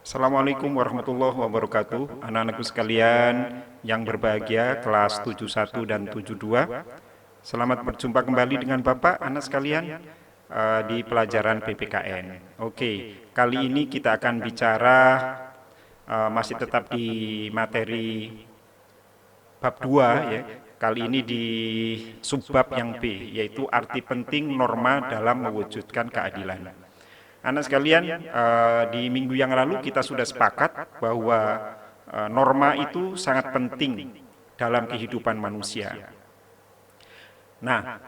Assalamualaikum warahmatullahi wabarakatuh. Anak-anakku sekalian yang berbahagia kelas 71 dan 72. Selamat berjumpa kembali dengan Bapak anak sekalian di pelajaran PPKN. Oke, kali ini kita akan bicara masih tetap di materi bab 2 ya. Kali ini di subbab yang B, yaitu arti penting norma dalam mewujudkan keadilan. Anak sekalian, di minggu yang lalu kita sudah sepakat bahwa norma itu sangat penting dalam kehidupan manusia. Nah,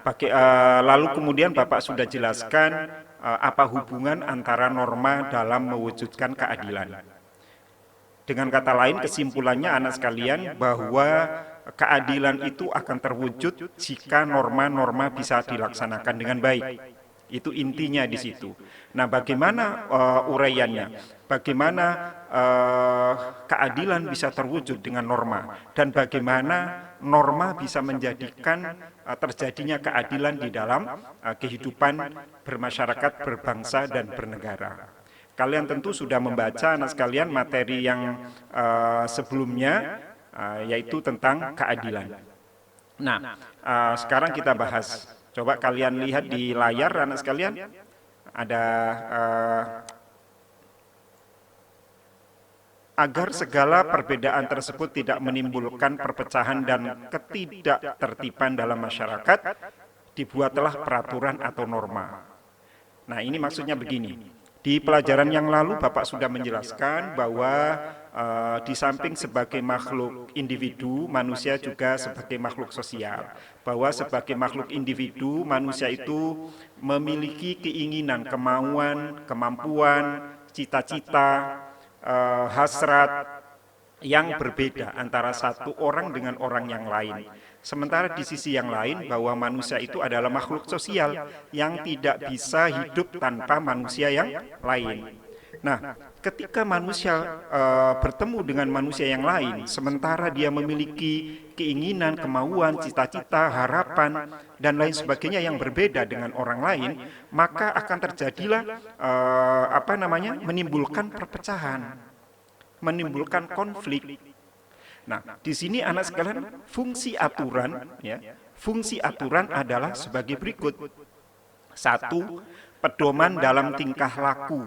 lalu kemudian Bapak sudah jelaskan apa hubungan antara norma dalam mewujudkan keadilan. Dengan kata lain, kesimpulannya anak sekalian bahwa keadilan itu akan terwujud jika norma-norma bisa dilaksanakan dengan baik. Itu intinya di situ. Nah, bagaimana uraiannya? Bagaimana keadilan bisa terwujud dengan norma? Dan bagaimana norma bisa menjadikan terjadinya keadilan di dalam kehidupan bermasyarakat, berbangsa, dan bernegara? Kalian tentu sudah membaca anak sekalian materi yang sebelumnya, yaitu tentang keadilan. Nah, sekarang kita bahas. Coba kalian lihat di layar anak sekalian, ada agar segala perbedaan tersebut tidak menimbulkan perpecahan dan ketidaktertiban dalam masyarakat, dibuatlah peraturan atau norma. Nah, ini maksudnya begini. Di pelajaran yang lalu Bapak sudah menjelaskan bahwa di samping sebagai makhluk individu, manusia juga sebagai makhluk sosial. Bahwa sebagai makhluk individu, manusia itu memiliki keinginan, kemauan, kemampuan, cita-cita, hasrat yang berbeda antara satu orang dengan orang yang lain. Sementara di sisi yang lain bahwa manusia itu adalah makhluk sosial yang tidak bisa hidup tanpa manusia yang lain. Nah, ketika manusia bertemu dengan manusia yang lain, sementara dia memiliki keinginan, kemauan, cita-cita, harapan, dan lain sebagainya yang berbeda dengan orang lain, maka akan terjadilah menimbulkan perpecahan, menimbulkan konflik. Nah, di sini anak sekalian, fungsi aturan adalah sebagai berikut. Satu, pedoman dalam tingkah laku.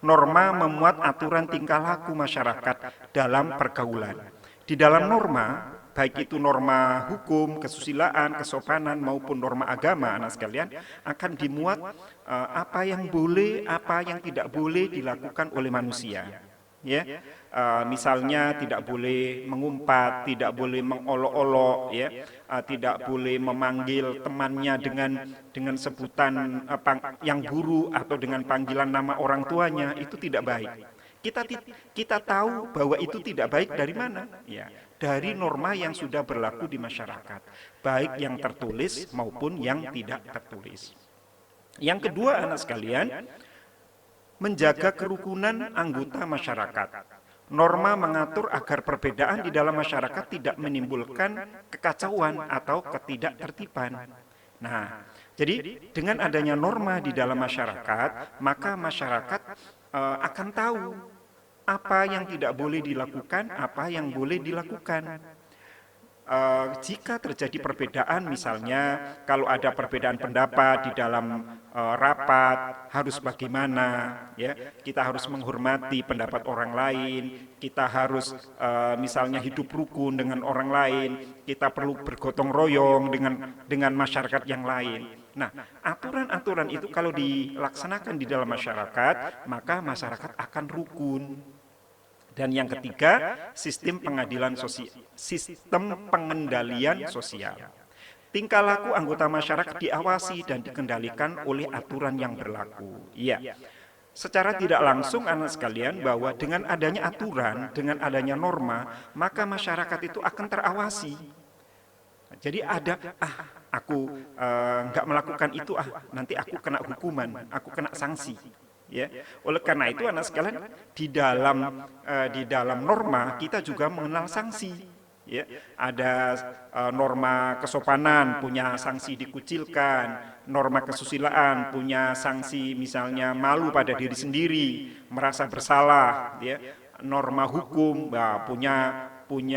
Norma memuat aturan tingkah laku masyarakat dalam pergaulan. Di dalam norma, baik itu norma hukum, kesusilaan, kesopanan maupun norma agama, anak sekalian, akan dimuat apa yang boleh, apa yang tidak boleh dilakukan oleh manusia. Ya, misalnya tidak boleh mengumpat, tidak boleh mengolok-olok, ya, tidak boleh memanggil temannya dengan sebutan yang buruk atau dengan panggilan nama orang tuanya, itu tidak baik. Kita tahu bahwa itu tidak baik dari mana? Ya, dari norma yang sudah berlaku di masyarakat, baik yang tertulis maupun yang tidak tertulis. Yang kedua, anak sekalian, menjaga kerukunan anggota masyarakat. Norma mengatur agar perbedaan di dalam masyarakat tidak menimbulkan kekacauan atau ketidaktertiban. Nah, jadi dengan adanya norma di dalam masyarakat, maka masyarakat akan tahu apa yang tidak boleh dilakukan, apa yang boleh dilakukan. Jika terjadi perbedaan, misalnya kalau ada perbedaan pendapat di dalam rapat, harus bagaimana, ya, kita harus menghormati pendapat orang lain, kita harus misalnya hidup rukun dengan orang lain, kita perlu bergotong royong dengan masyarakat yang lain. Nah, aturan-aturan itu kalau dilaksanakan di dalam masyarakat, maka masyarakat akan rukun. Dan yang ketiga, sistem pengendalian sosial. Tingkah laku anggota masyarakat diawasi dan dikendalikan oleh aturan yang berlaku. Iya. Secara tidak langsung anak sekalian bahwa dengan adanya aturan, dengan adanya norma, maka masyarakat itu akan terawasi. Jadi ada, aku nggak melakukan itu, nanti aku kena hukuman, aku kena sanksi. Ya, oleh karena itu anak sekalian, di dalam norma kita juga mengenal sanksi. ya. Ada norma kesopanan punya sanksi dikucilkan, norma kesusilaan punya sanksi misalnya malu pada diri sendiri, merasa bersalah, ya. Norma hukum punya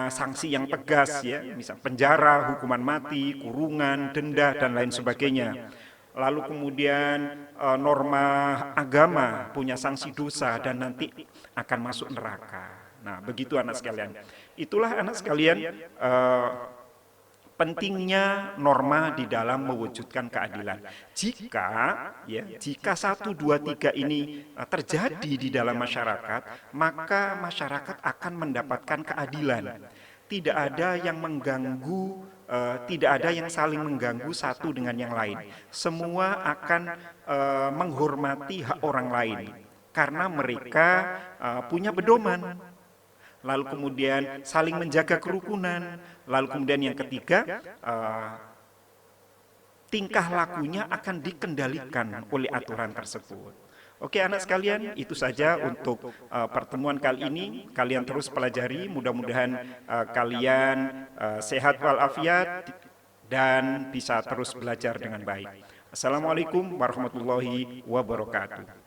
sanksi yang tegas, ya, misal penjara, hukuman mati, kurungan, denda dan lain sebagainya. Lalu kemudian norma agama punya sanksi dosa dan nanti akan masuk neraka. Nah, begitu anak sekalian. Itulah anak sekalian pentingnya norma di dalam mewujudkan keadilan. Jika 1, 2, 3 ini terjadi di dalam masyarakat, maka masyarakat akan mendapatkan keadilan. Tidak ada yang mengganggu, tidak ada yang saling mengganggu satu dengan yang lain. Semua akan menghormati hak orang lain karena mereka punya pedoman. Lalu kemudian saling menjaga kerukunan. Lalu kemudian yang ketiga, tingkah lakunya akan dikendalikan oleh aturan tersebut. Oke anak sekalian, itu saja untuk pertemuan kali ini. Kalian terus pelajari, mudah-mudahan kalian sehat walafiat dan bisa terus belajar dengan baik. Assalamualaikum warahmatullahi wabarakatuh.